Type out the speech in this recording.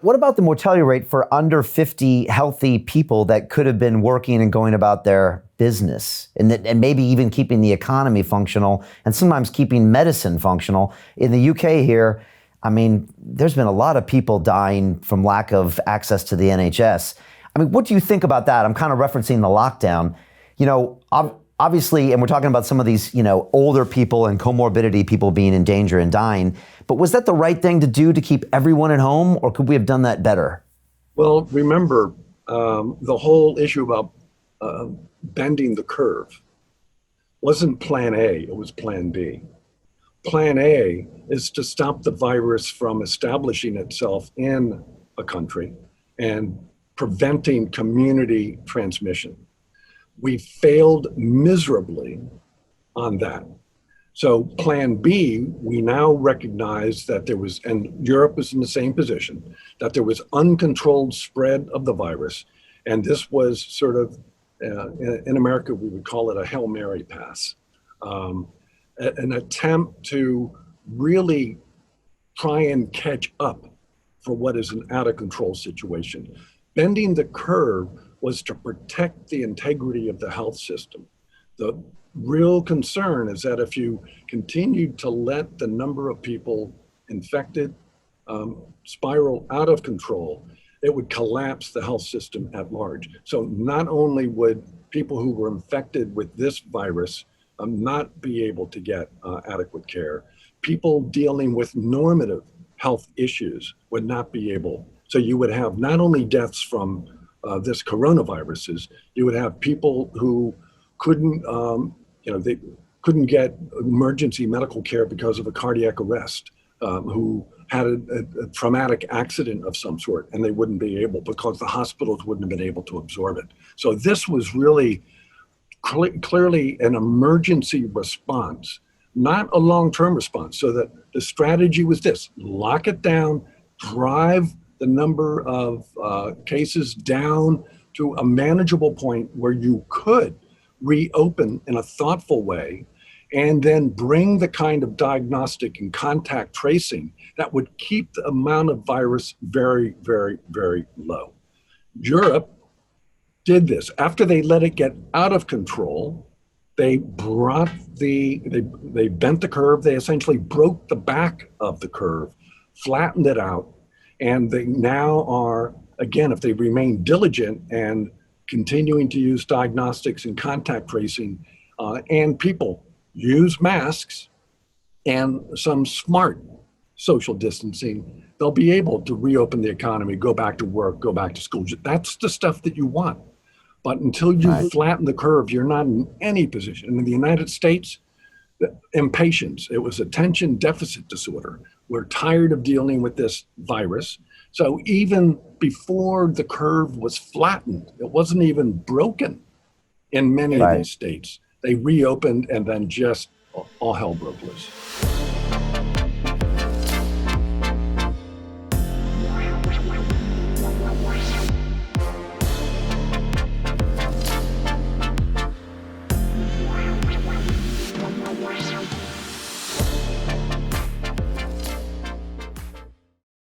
What about the mortality rate for under 50 healthy people that could have been working and going about their business and maybe even keeping the economy functional and sometimes keeping medicine functional? In the UK here, I mean, there's been a lot of people dying from lack of access to the NHS. I mean, what do you think about that? I'm kind of referencing the lockdown. You know, obviously, and we're talking about some of these, you know, older people and comorbidity people being in danger and dying. But was that the right thing to do to keep everyone at home, or could we have done that better? Well, remember, the whole issue about bending the curve wasn't plan A, it was plan B. Plan A is to stop the virus from establishing itself in a country and preventing community transmission. We failed miserably on that. So plan B, we now recognize that there was, and Europe is in the same position, that there was uncontrolled spread of the virus. And this was sort of, in America, we would call it a Hail Mary pass. An attempt to really try and catch up for what is an out of control situation. Bending the curve was to protect the integrity of the health system. The real concern is that if you continued to let the number of people infected spiral out of control, it would collapse the health system at large. So not only would people who were infected with this virus not be able to get adequate care, people dealing with normative health issues would not be able. So you would have not only deaths from this coronaviruses, you would have people who couldn't, they couldn't get emergency medical care because of a cardiac arrest, who had a traumatic accident of some sort, and they wouldn't be able because the hospitals wouldn't have been able to absorb it. So this was really clearly an emergency response, not a long-term response. So that the strategy was this: lock it down, drive the number of cases down to a manageable point where you could reopen in a thoughtful way, and then bring the kind of diagnostic and contact tracing that would keep the amount of virus very, very, very low. Europe did this. After they let it get out of control, they brought they bent the curve. They essentially broke the back of the curve, flattened it out, and they now are, again, if they remain diligent and continuing to use diagnostics and contact tracing, and people use masks and some smart social distancing, they'll be able to reopen the economy, go back to work, go back to school. That's the stuff that you want. But until you flatten the curve, you're not in any position. And in the United States, impatience, it was attention deficit disorder. We're tired of dealing with this virus. So even before the curve was flattened, it wasn't even broken in many of these states. They reopened, and then just all hell broke loose.